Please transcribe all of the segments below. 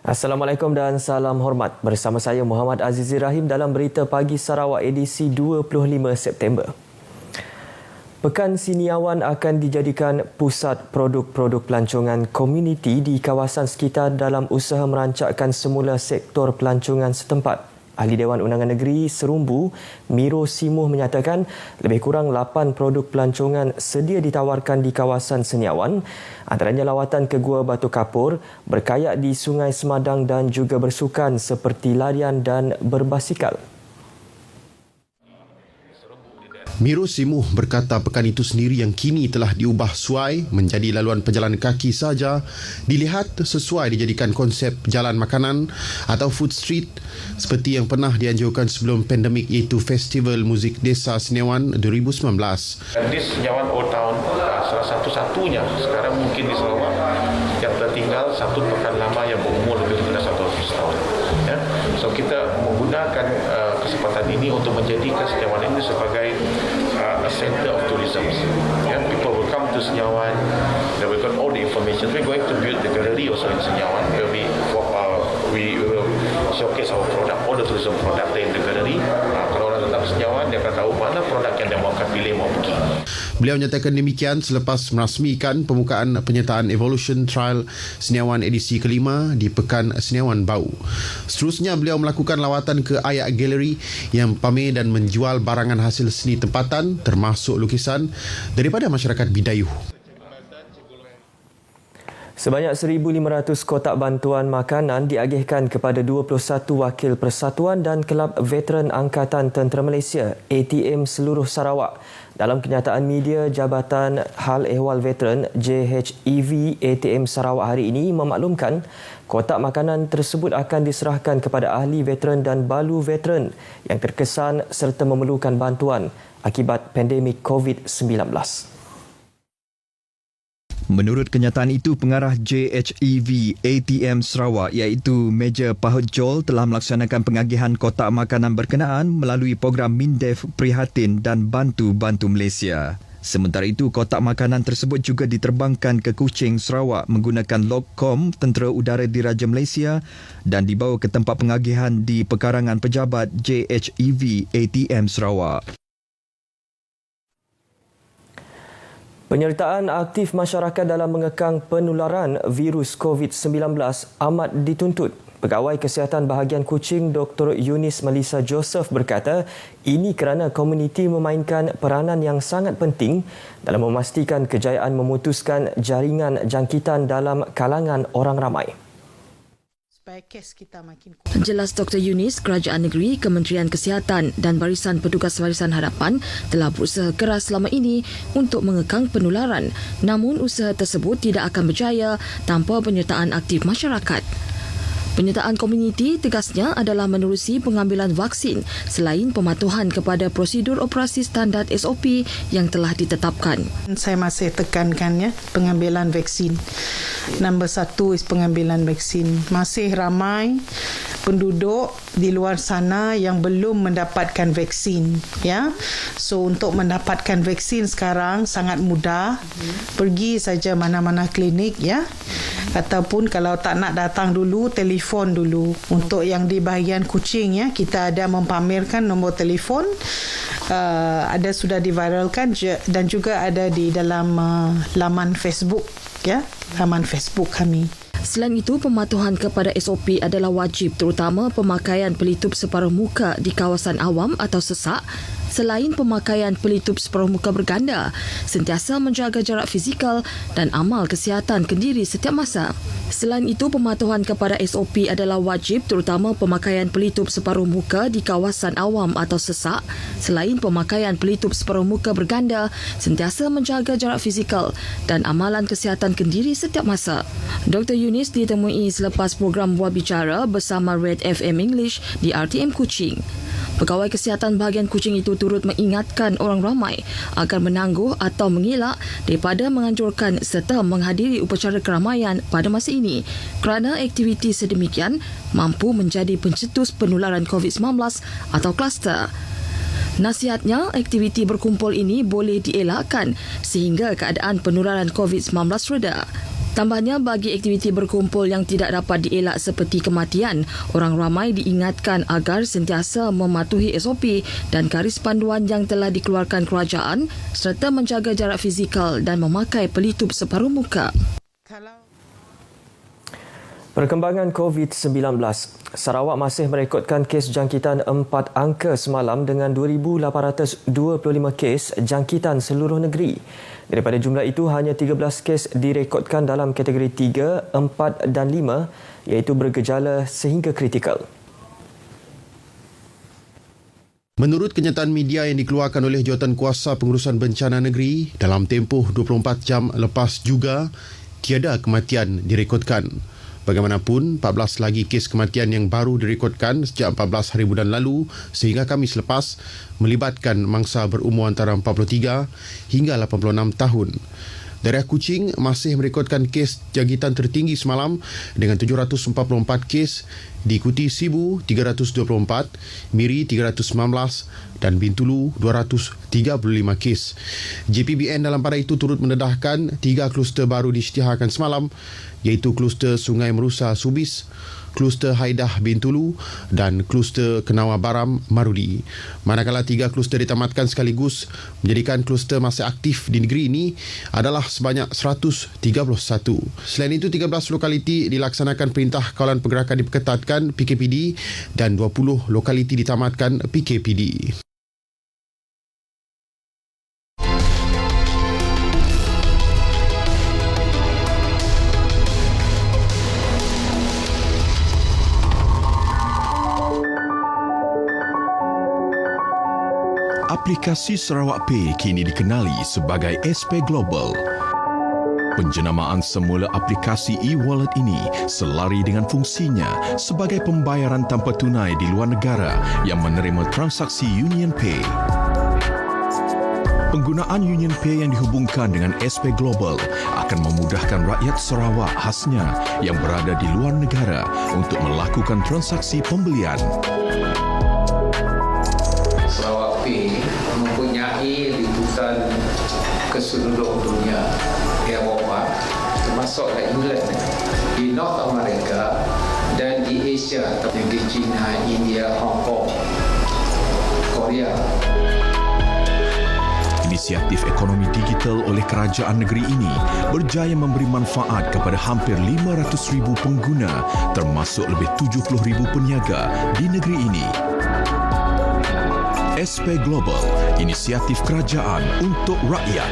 Assalamualaikum dan salam hormat. Bersama saya Muhammad Azizi Rahim dalam Berita Pagi Sarawak edisi 25 September. Pekan Siniawan akan dijadikan pusat produk-produk pelancongan komuniti di kawasan sekitar dalam usaha merancakkan semula sektor pelancongan setempat. Ahli Dewan Undangan Negeri Serumbu, Miro Simuh menyatakan lebih kurang 8 produk pelancongan sedia ditawarkan di kawasan Seniawan, antaranya lawatan ke Gua Batu Kapur, berkayak di Sungai Semadang dan juga bersukan seperti larian dan berbasikal. Miro Simuh berkata pekan itu sendiri yang kini telah diubah suai menjadi laluan pejalan kaki saja dilihat sesuai dijadikan konsep jalan makanan atau food street seperti yang pernah dianjurkan sebelum pandemik iaitu Festival Muzik Desa Seniawan 2019. Di Seniawan Old Town salah satu-satunya sekarang mungkin di Sarawak yang tertinggal satu pekan lama yang berumur lebih daripada 100 tahun. Ya. So kita menggunakan kesempatan ini untuk menjadikan Seniawan ini sebagai a center of tourism. Yeah, people will come to Senyawan. They will get all the information. We're going to build the gallery also in Senyawan. We will showcase our product, all the tourism product in the gallery. Kalau orang datang ke Senyawan, dia akan tahu mana produk yang dia mahu pilih, mahu pergi. Beliau nyatakan demikian selepas merasmikan pembukaan penyertaan Evolution Trial Seniawan edisi kelima di Pekan Seniawan Bau. Seterusnya, beliau melakukan lawatan ke Ayak Gallery yang pamer dan menjual barangan hasil seni tempatan termasuk lukisan daripada masyarakat Bidayuh. Sebanyak 1,500 kotak bantuan makanan diagihkan kepada 21 wakil persatuan dan kelab veteran Angkatan Tentera Malaysia ATM seluruh Sarawak. Dalam kenyataan media, Jabatan Hal Ehwal Veteran JHEV ATM Sarawak hari ini memaklumkan kotak makanan tersebut akan diserahkan kepada ahli veteran dan balu veteran yang terkesan serta memerlukan bantuan akibat pandemik COVID-19. Menurut kenyataan itu, pengarah JHEV ATM Sarawak iaitu Major Pahut Joel telah melaksanakan pengagihan kotak makanan berkenaan melalui program MINDEF Prihatin dan Bantu Malaysia. Sementara itu, kotak makanan tersebut juga diterbangkan ke Kuching, Sarawak menggunakan Logcom Tentera Udara Diraja Malaysia dan dibawa ke tempat pengagihan di pekarangan pejabat JHEV ATM Sarawak. Penyertaan aktif masyarakat dalam mengekang penularan virus COVID-19 amat dituntut. Pegawai Kesihatan Bahagian Kuching Dr. Yunis Melissa Joseph berkata ini kerana komuniti memainkan peranan yang sangat penting dalam memastikan kejayaan memutuskan jaringan jangkitan dalam kalangan orang ramai. Jelas Dr. Yunis, Kerajaan Negeri, Kementerian Kesihatan dan Barisan Petugas Barisan Hadapan telah berusaha keras selama ini untuk mengekang penularan. Namun usaha tersebut tidak akan berjaya tanpa penyertaan aktif masyarakat. Penyertaan komuniti tegasnya adalah menerusi pengambilan vaksin selain pematuhan kepada prosedur operasi standar SOP yang telah ditetapkan. Saya masih tekankan pengambilan vaksin. Nombor 1 is pengambilan vaksin. Masih ramai penduduk di luar sana yang belum mendapatkan vaksin. Ya, so untuk mendapatkan vaksin sekarang sangat mudah. Pergi saja mana-mana klinik ya. Ataupun kalau tak nak datang dulu, telefon dulu. Untuk yang di bahagian Kuching ya, kita ada mempamerkan nombor telefon. Ada sudah diviralkan dan juga ada di dalam laman Facebook ya, laman Facebook kami. Selain itu, pematuhan kepada SOP adalah wajib terutama pemakaian pelitup separuh muka di kawasan awam atau sesak. Selain pemakaian pelitup separuh muka berganda, sentiasa menjaga jarak fizikal dan amal kesihatan kendiri setiap masa. Selain itu, pematuhan kepada SOP adalah wajib terutama pemakaian pelitup separuh muka di kawasan awam atau sesak. Selain pemakaian pelitup separuh muka berganda, sentiasa menjaga jarak fizikal dan amalan kesihatan kendiri setiap masa. Dr. Yunis ditemui selepas program Buah Bicara bersama Red FM English di RTM Kuching. Pegawai Kesihatan Bahagian Kuching itu turut mengingatkan orang ramai agar menangguh atau mengelak daripada menganjurkan serta menghadiri upacara keramaian pada masa ini kerana aktiviti sedemikian mampu menjadi pencetus penularan COVID-19 atau kluster. Nasihatnya, aktiviti berkumpul ini boleh dielakkan sehingga keadaan penularan COVID-19 reda. Tambahnya, bagi aktiviti berkumpul yang tidak dapat dielak seperti kematian, orang ramai diingatkan agar sentiasa mematuhi SOP dan garis panduan yang telah dikeluarkan kerajaan serta menjaga jarak fizikal dan memakai pelitup separuh muka. Perkembangan COVID-19. Sarawak masih merekodkan kes jangkitan 4 angka semalam dengan 2,825 kes jangkitan seluruh negeri. Daripada jumlah itu, hanya 13 kes direkodkan dalam kategori 3, 4 dan 5 iaitu bergejala sehingga kritikal. Menurut kenyataan media yang dikeluarkan oleh Jawatankuasa Pengurusan Bencana Negeri, dalam tempoh 24 jam lepas juga, tiada kematian direkodkan. Bagaimanapun, 14 lagi kes kematian yang baru direkodkan sejak 14 hari bulan lalu sehingga Khamis lepas melibatkan mangsa berumur antara 43 hingga 86 tahun. Daerah Kuching masih merekodkan kes jangkitan tertinggi semalam dengan 744 kes, diikuti Sibu 324, Miri 319 dan Bintulu 235 kes. JPBN dalam pada itu turut mendedahkan 3 kluster baru diisytiharkan semalam iaitu kluster Sungai Merusa Subis, kluster Haidah Bintulu dan kluster Kenawa Baram Marudi. Manakala 3 kluster ditamatkan sekaligus, menjadikan kluster masih aktif di negeri ini adalah sebanyak 131. Selain itu, 13 lokaliti dilaksanakan Perintah Kawalan Pergerakan diperketatkan PKPD dan 20 lokaliti ditamatkan PKPD. Aplikasi Sarawak Pay kini dikenali sebagai SP Global. Penjenamaan semula aplikasi e-wallet ini selari dengan fungsinya sebagai pembayaran tanpa tunai di luar negara yang menerima transaksi Union Pay. Penggunaan Union Pay yang dihubungkan dengan SP Global akan memudahkan rakyat Sarawak khasnya yang berada di luar negara untuk melakukan transaksi pembelian. Sarawak Pay mempunyai liputan ke seluruh dunia, Eropah, termasuk England, di North America dan di Asia, di China, India, Hong Kong, Korea. Inisiatif ekonomi digital oleh kerajaan negeri ini berjaya memberi manfaat kepada hampir 500,000 pengguna termasuk lebih 70,000 peniaga di negeri ini. SP Global, inisiatif kerajaan untuk rakyat.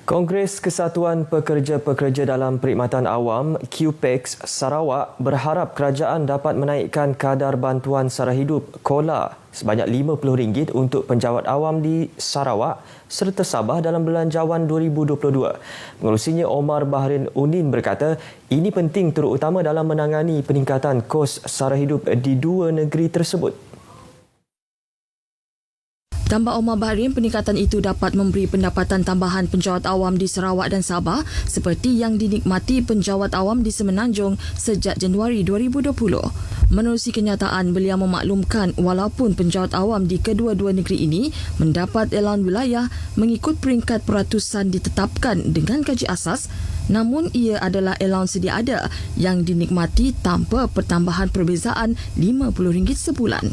Kongres Kesatuan Pekerja-Pekerja dalam Perkhidmatan Awam QPEX Sarawak berharap kerajaan dapat menaikkan kadar bantuan sara hidup KOLA sebanyak RM50 untuk penjawat awam di Sarawak serta Sabah dalam Belanjawan 2022. Pengerusinya Omar Bahrin Unin berkata ini penting terutama dalam menangani peningkatan kos sara hidup di dua negeri tersebut. Tambah Omar Bahrin, peningkatan itu dapat memberi pendapatan tambahan penjawat awam di Sarawak dan Sabah seperti yang dinikmati penjawat awam di Semenanjung sejak Januari 2020. Menerusi kenyataan, beliau memaklumkan walaupun penjawat awam di kedua-dua negeri ini mendapat elan wilayah mengikut peringkat peratusan ditetapkan dengan gaji asas, namun ia adalah elan sedia ada yang dinikmati tanpa pertambahan perbezaan RM50 sebulan.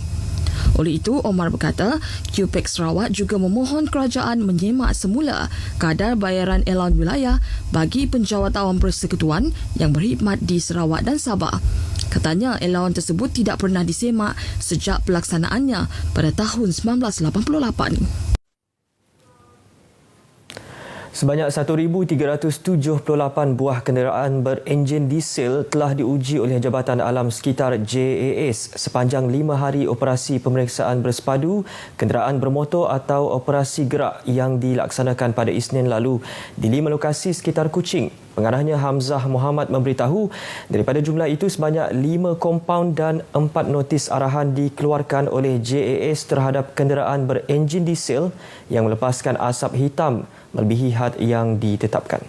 Oleh itu, Omar berkata, QPEX Sarawak juga memohon kerajaan menyemak semula kadar bayaran elan wilayah bagi penjawat awam persekutuan yang berkhidmat di Sarawak dan Sabah. Katanya, elan tersebut tidak pernah disemak sejak pelaksanaannya pada tahun 1988. Sebanyak 1,378 buah kenderaan berenjin diesel telah diuji oleh Jabatan Alam Sekitar JAS sepanjang 5 hari operasi pemeriksaan bersepadu kenderaan bermotor atau operasi gerak yang dilaksanakan pada Isnin lalu di 5 lokasi sekitar Kuching. Pengarahnya Hamzah Muhammad memberitahu daripada jumlah itu sebanyak 5 kompaun dan 4 notis arahan dikeluarkan oleh JAS terhadap kenderaan berenjin diesel yang melepaskan asap hitam melebihi had yang ditetapkan.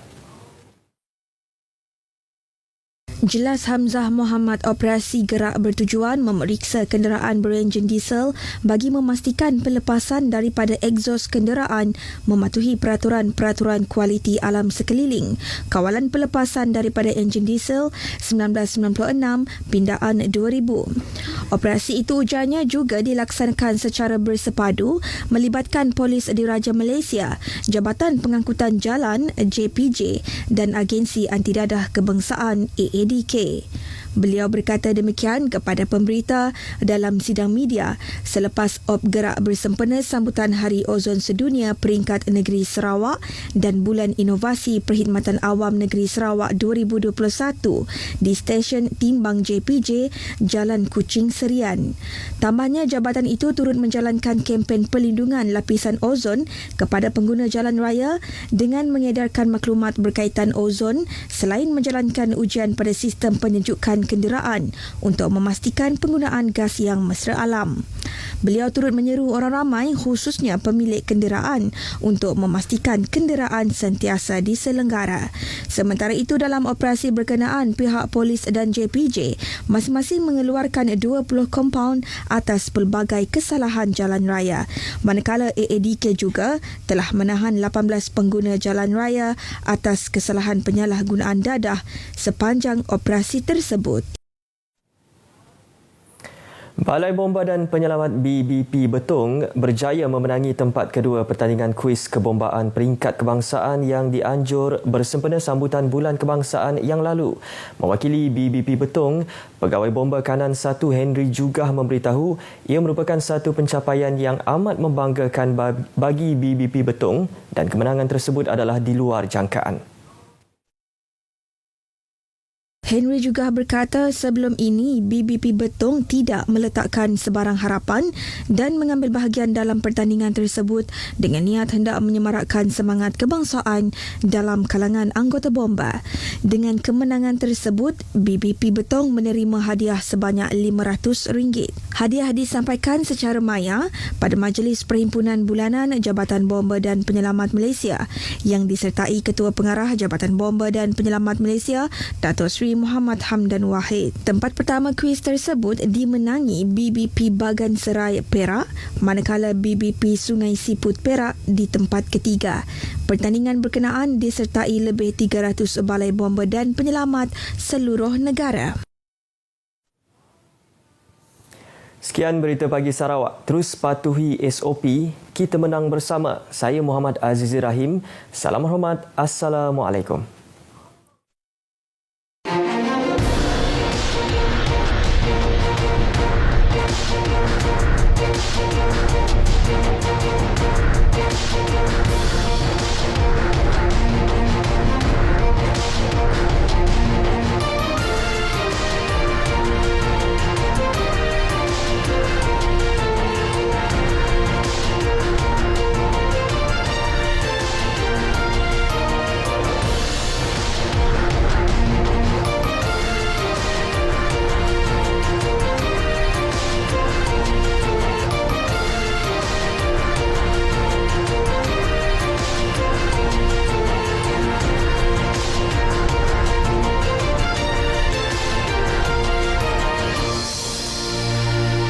Jelas Hamzah Muhammad operasi gerak bertujuan memeriksa kenderaan berenjin diesel bagi memastikan pelepasan daripada egzos kenderaan mematuhi peraturan-peraturan kualiti alam sekeliling. Kawalan pelepasan daripada enjin diesel 1996 pindaan 2000. Operasi itu ujarnya juga dilaksanakan secara bersepadu melibatkan Polis Diraja Malaysia, Jabatan Pengangkutan Jalan JPJ dan Agensi Antidadah Kebangsaan AADK. Beliau berkata demikian kepada pemberita dalam sidang media selepas op gerak bersempena sambutan Hari Ozon Sedunia peringkat Negeri Sarawak dan Bulan Inovasi Perkhidmatan Awam Negeri Sarawak 2021 di stesen timbang JPJ Jalan Kuching Serian. Tambahnya, jabatan itu turut menjalankan kempen pelindungan lapisan ozon kepada pengguna jalan raya dengan mengedarkan maklumat berkaitan ozon selain menjalankan ujian pada sistem penyejukan kenderaan untuk memastikan penggunaan gas yang mesra alam. Beliau turut menyeru orang ramai khususnya pemilik kenderaan untuk memastikan kenderaan sentiasa diselenggara. Sementara itu, dalam operasi berkenaan, pihak polis dan JPJ masing-masing mengeluarkan 20 kompaun atas pelbagai kesalahan jalan raya. Manakala AADK juga telah menahan 18 pengguna jalan raya atas kesalahan penyalahgunaan dadah sepanjang operasi tersebut. Balai Bomba dan Penyelamat BBP Betong berjaya memenangi tempat kedua pertandingan kuis kebombaan peringkat kebangsaan yang dianjur bersempena sambutan Bulan Kebangsaan yang lalu. Mewakili BBP Betong, Pegawai Bomba Kanan 1 Henry juga memberitahu ia merupakan satu pencapaian yang amat membanggakan bagi BBP Betong dan kemenangan tersebut adalah di luar jangkaan. Henry juga berkata sebelum ini BBP Betong tidak meletakkan sebarang harapan dan mengambil bahagian dalam pertandingan tersebut dengan niat hendak menyemarakkan semangat kebangsaan dalam kalangan anggota bomba. Dengan kemenangan tersebut, BBP Betong menerima hadiah sebanyak RM500. Hadiah disampaikan secara maya pada Majlis Perhimpunan Bulanan Jabatan Bomba dan Penyelamat Malaysia yang disertai Ketua Pengarah Jabatan Bomba dan Penyelamat Malaysia, Dato' Sri Muhammad Hamdan Wahid. Tempat pertama kuis tersebut dimenangi BBP Bagan Serai Perak, manakala BBP Sungai Siput Perak di tempat ketiga. Pertandingan berkenaan disertai lebih 300 balai bomba dan penyelamat seluruh negara. Sekian berita pagi Sarawak. Terus patuhi SOP. Kita menang bersama. Saya Muhammad Azizi Rahim. Salam hormat. Assalamualaikum.